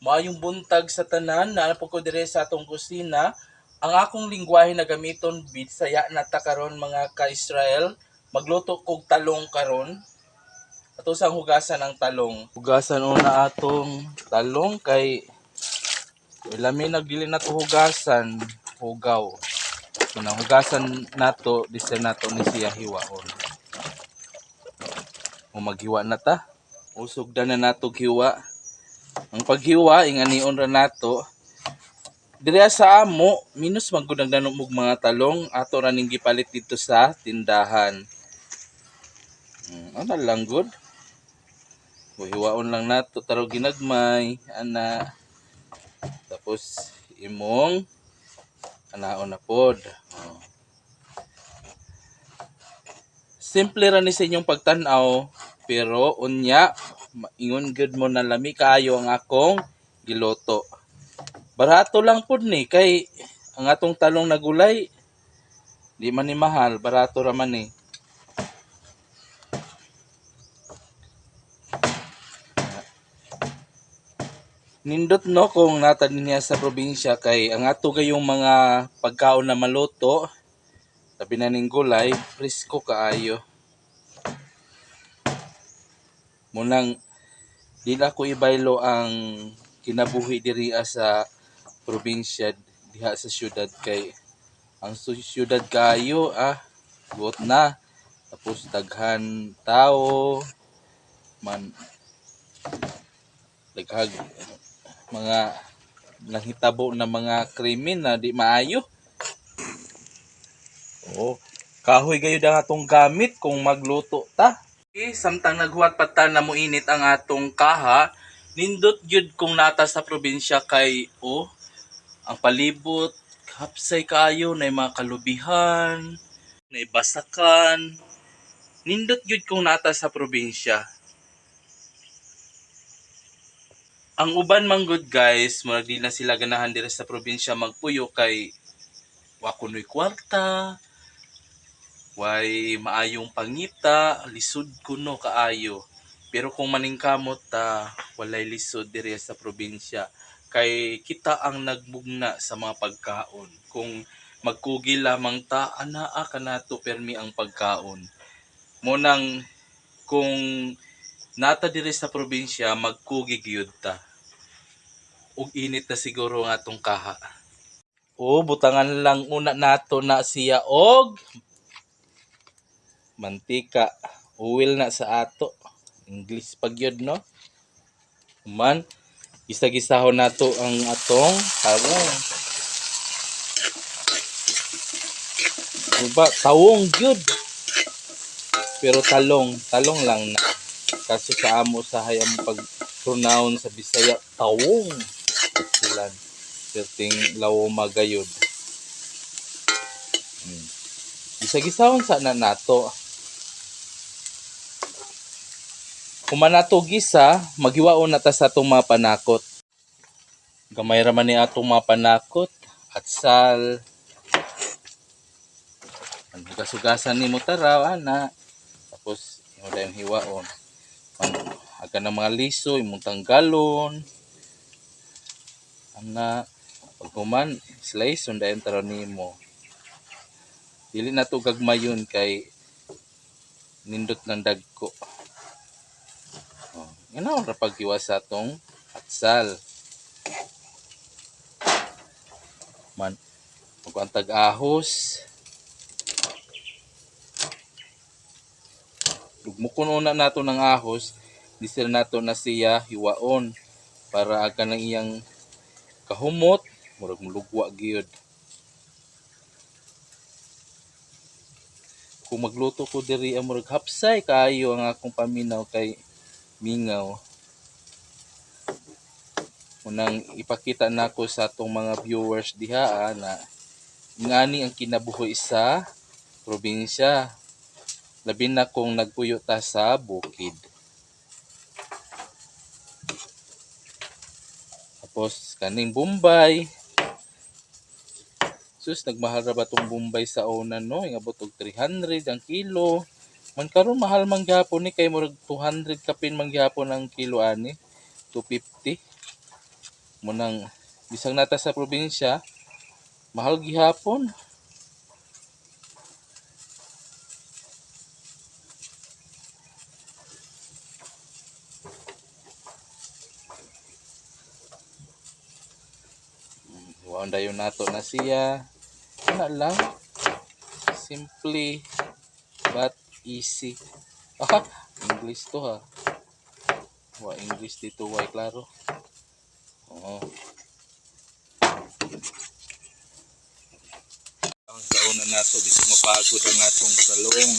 Maayong buntag sa tanan, naana po ko dire sa atong kusina. Ang akong lingwahe na gamiton Bisaya na ta karon mga ka-Israel. Magluto kog talong karon. Ato sang hugasan ang talong. Hugasan una atong talong kay ilami nagdili na to hugasan, hugaw. Unang hugasan nato, disa nato ni siya hiwaon. O maghiwa na ta. Usog na nato hiwa. Ang paghiwa, inganion ra nato. Direha sa amo, minus magud ang danumog mga talong, ato ra ning gipalit dito sa tindahan. Ano lang good. Hiwaon lang nato taro ginagmay, ana. Tapos imong anaon na pod. Simple ra ni sa inyong pagtan-aw, pero unya ingon gud mo na lami kaayo ang akong giloto. Barato lang pud ni kay ang atong talong na gulay di man ni mahal, barato ra man ni. Nindot no kung natan niya sa probinsya kay ang ato gayong mga pagkaon na maluto, labi na ning gulay, presko kaayo. Munang di na ko ibaylo ang kinabuhi diri sa probinsya diha sa syudad kay ang syudad kaayo buot na, tapos daghan tao man, daghag mga nahitabo na mga krimen na di maayo. Kahoy gayud ang atong gamit kung magluto ta. Samtang naghuwat pa ta na moinit ang atong kaha, nindot gyud kung nata sa probinsya kay ang palibot hapsay kaayo, na mga kalubihan, na basakan. Nindot gyud kung nata sa probinsya. Ang uban man good guys, murag di na sila ganahan diri sa probinsya magpuyo kay wa kunoy kwarta, way maayong pangita, lisod kuno kaayo. Pero kung maningkamot ta, walay lisod diri sa probinsya kay kita ang nagbugna sa mga pagkaon. Kung magkugi lamang ta, anaa kanato permi ang pagkaon. Munang kung nata diri sa probinsya, magkugi gyud ta. Ug init na siguro ang atong kaha. Butangan lang una nato na siya og mantika. Oil na sa ato. English pag yun, no? Man, gisa-gisahon nato ang atong tawong. Diba? Tawong yun. Pero talong lang na. Kaso sa amo sa hayang pag-pronounce sa Bisaya, tawong. Silan. Perting lawo magayod. Gisa-gisahon sa na nato. Kung manato gisa, maghiwaon na ta sa atong mga panakot. Gamay ra man ni atong mga panakot at sal. Sugas-sugasan nimo tara ana. Tapos imo dayong hiwaon. Aga ng mga liso, imong tanggalon. Ana, pag human, slice undayon tara nimo. Dili na to gagmayon kay nindot ng dagko. Yan ang rapaghiwa sa atong atsal. Man, magkuantag ahos. Lugmukon una nato ng ahos, disir nato na siya hiwaon para aga ng iyang kahumot, murag mulugwa gyud. Kung magluto ko diri murag hapsay kaayo ang akong paminaw kay mingaw. Unang ipakita nako sa atong mga viewers diha na ngani ang kinabuhi sa probinsya. Labi na kung nagpuyo ta sa bukid. Tapos kaning Bombay. Sus, nagmahal ra ba tong Bombay sa una no? Ingabot og 300 ang kilo. Man karon mahal man gyapon ni kay murag 200 kapin man gyapon ang kilo ani. 250. Munang bisang nata sa probinsya, mahal gihapon. Huwag dayon nato na siya. Ano lang, simply but easy. Ah, English to ha. English dito, klaro. Oo. Ang sauna nato, dito mapagod ang atong salong.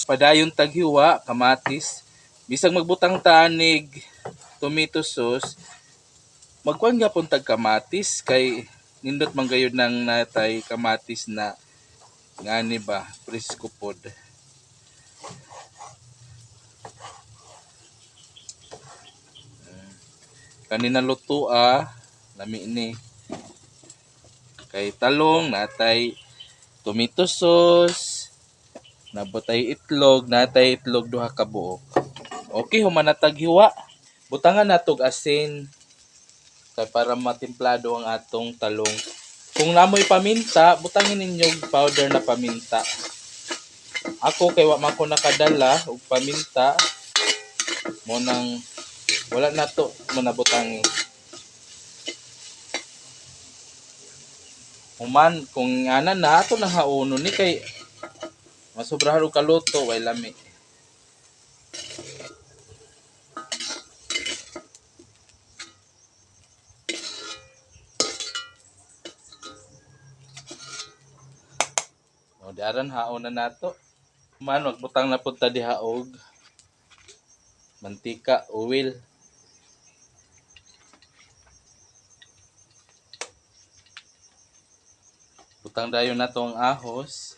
Padayon taghiwa, kamatis. Bisag magbutang tanig, tomato sauce, magkuhan gapon tag kamatis kay nindot man gayud nang natay kamatis na ngani ba presko pod. Kanina luto lami ni kay talong natay tomato sauce, nabutay itlog, natay itlog duha ka buok. Okay, humanatag hiwa. Butangan natog asin kay para matimplado ang atong talong. Kung namoy paminta, butangin ninyo powder na paminta. Ako kay wa man ko nakadala og paminta, mo nang wala na to mo nabutangi. Human kung ana na ato nang hauno ni kay masubrahan og kaluto way lami. O diaran haon na nato. Man magbutang na pud ta diha og mantika, oil. Butang dayon nato ang ahos.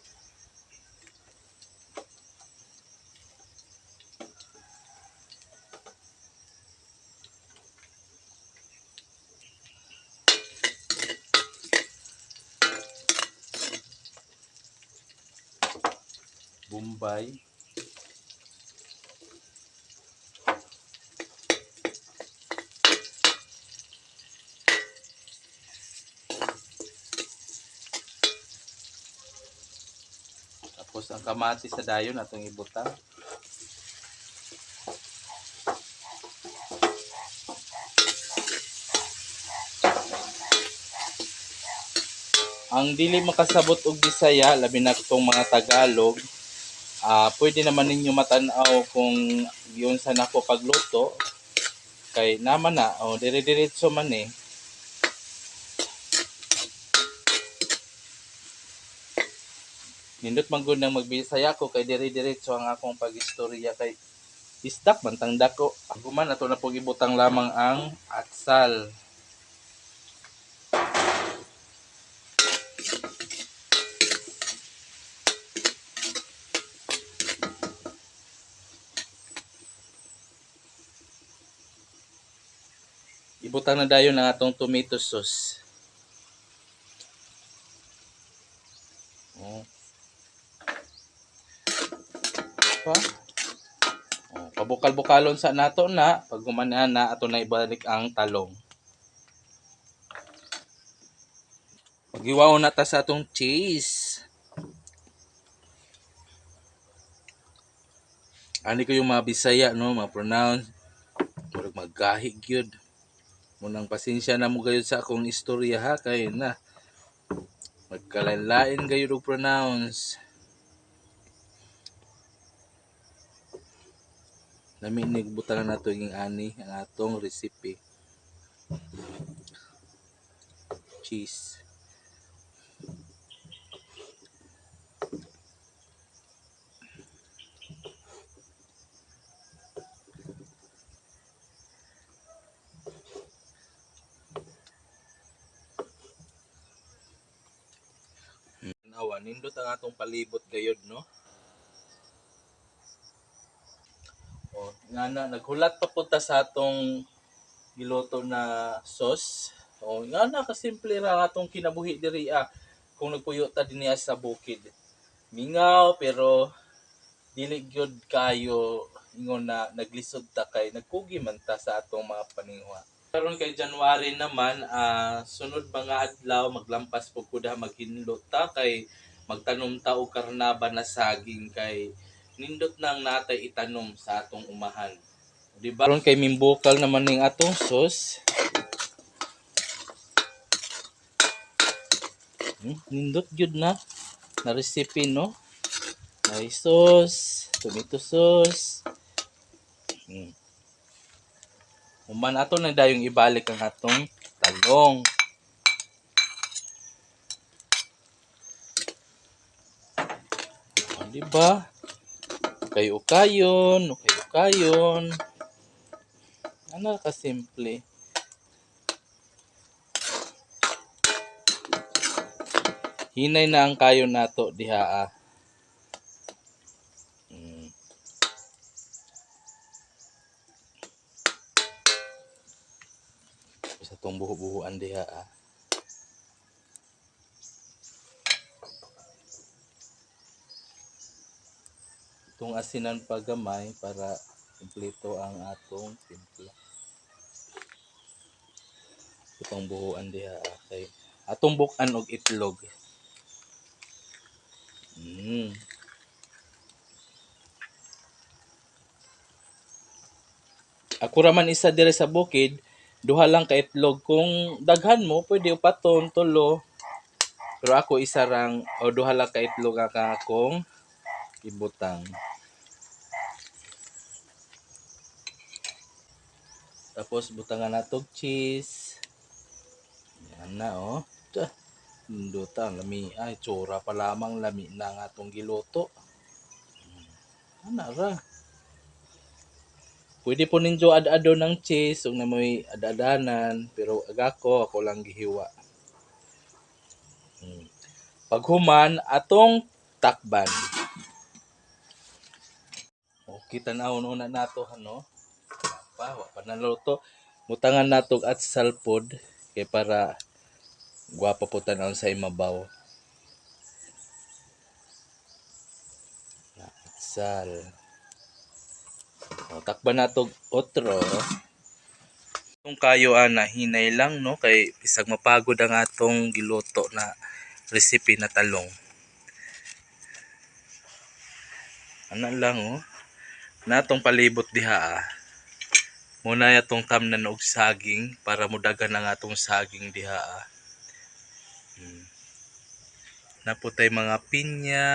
Bombay. Tapos ang kamatis sa dayon atong ibutang. Ang dili makasabot og Bisaya, labi na itong mga Tagalog, pwede naman ninyo matanaw kung yun sa nako pagluto. Kay naman na, dire-diretso man eh. Nindot man gud nang magbisaya ko kay dire-diretso ang akong pag-istorya kay isdak man tang dako. Aguman ato na pug ibutang lamang ang atsal. Ibutang na dayon ang atong tomato sauce. Oh. Pa? Pabukal-bukalon sa nato na, pag gumanan na ato na ibalik ang talong. Paghiwaw na ta sa atong cheese. Ani ko yung mga Bisaya no, mga pronounce, murag maggahi gyud. Munang pasensya na mo gayud sa akong istorya ha kay na magkalain gayud og pronounce. Naminig butang na nato yung ani ang atong recipe. Cheese. Awan, nindot ang atong palibot gayod no. O, nga na, naghulat pa punta sa atong giluto na sauce. O, nga na, kasimple ra ang atong kinabuhi diri kung nagpuyo ta dinhi sa bukid. Mingaw pero dili gyud kayo ingon na naglisod ta kay nagkugi man ta sa atong mga paningwa. Karon kay January naman, sunod mga adlaw maglampas pug kuda maghinlo ta kay magtanom ta og karnaba na saging kay nindot nang natay itanom sa atong umahan. Di ba? Karon kay mimbukal naman ning atong sauce. Nindot gyud na recipe no. May sauce, tomato sauce. Human ato na dayong ibalik ang atong talong. Di ba? Kayo-kayon. Ano ka simple. Hinay na ang kayon nato diha. Sa tong buho-buhuan diha. Itong asinan pagamay para kumpleto ang atong timpla. Itong buhuan diha kay atong bukan og itlog. Ako raman isa dire sa bukid, duha lang ka itlog. Kung daghan mo, pwede upaton, tulo. Pero ako isa rang o duha lang ka itlog ang akong ibutang. Tapos butangan natog cheese. Yan na oh. Induta ang lami. Ay, tsura pa lamang lami na nga atong giluto. Ana ra. Pwede po ninyo ad-ado ng cheese kung na may ad-adanan. Pero ako lang gihiwa. Paghuman, atong takban. Okay, tanawon una nato ano. Wa pa naluto. Mutangan nato at salpod kay para guwapa po tanawon sa imabaw. Sal. Takban nato otro. Kung kayo ana hinay lang no kay bisag mapagod ang atong giluto na recipe na talong. Ano lang oh. Natong palibot diha. Muna yatong tamnan og saging para mudagan ang atong saging diha. Naputay mga pinya.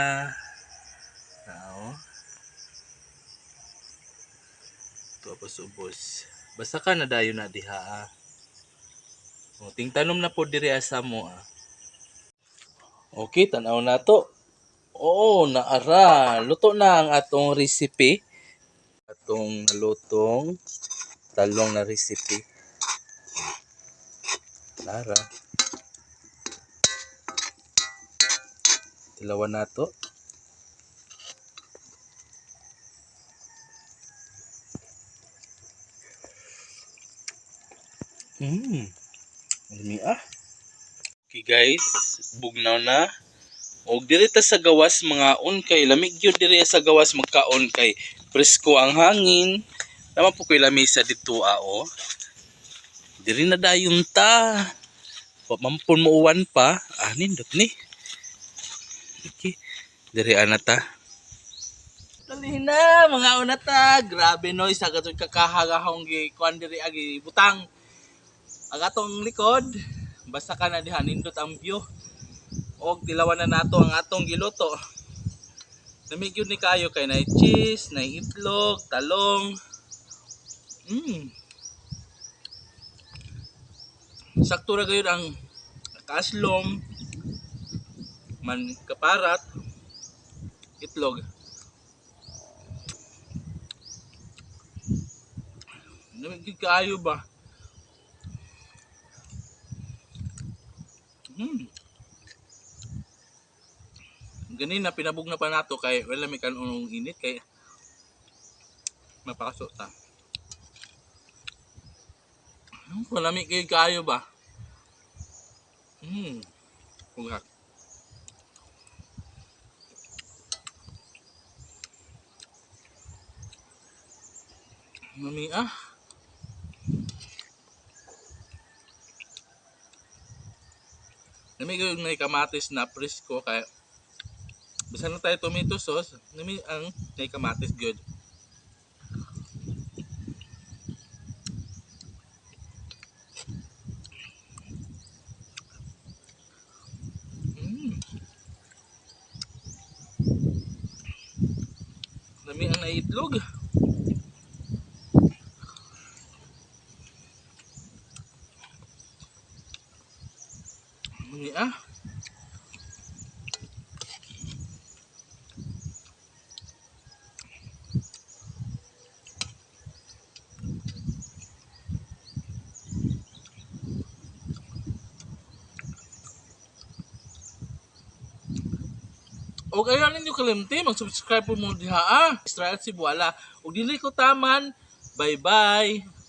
Tapos ubos. Basta ka na dayon na diha. Tingtanom na po diri asa mo. Okay, tanaw na to. Oo, naara. Luto na ang atong recipe. Atong nalutong talong na recipe. Naara. Tilawan na to. Okay guys, bugnaw na. Og diri ta sa gawas mga kay lamig gyud diri sa gawas magkaon kay presko ang hangin. Naman po koy lamisa dito Diri na dayon ta. Mampun mo uwan pa. Nindot ni. Okay. Diri ana ta. Dali na mga una ta. Grabe no isa ka kakahagahong gi kuan diri agi butang. Ang atong likod basta ka na diha nindot ang view. Og tilawan na nato ang atong giluto. Lamig yun ni kayo kay na cheese, na itlog, talong. Sakto ra gayud ang kaaslom, man kaparat, itlog. Lamig yun kayo ba? Ganina pinabog na pa nato kay wala may kanunong init kay mapakaso ta. Malamig kayo ba? Ugak. Mami ah. Nami yung may kamatis na presko kaya bisa na tayo tomato sauce. Nami ang may kamatis good. Mm. Nami ang naitlog. Mami ah. O kaya ninyo kalimti, mag-subscribe po mo diha ah. Israel Cebuala. O dili ko taman. Bye-bye.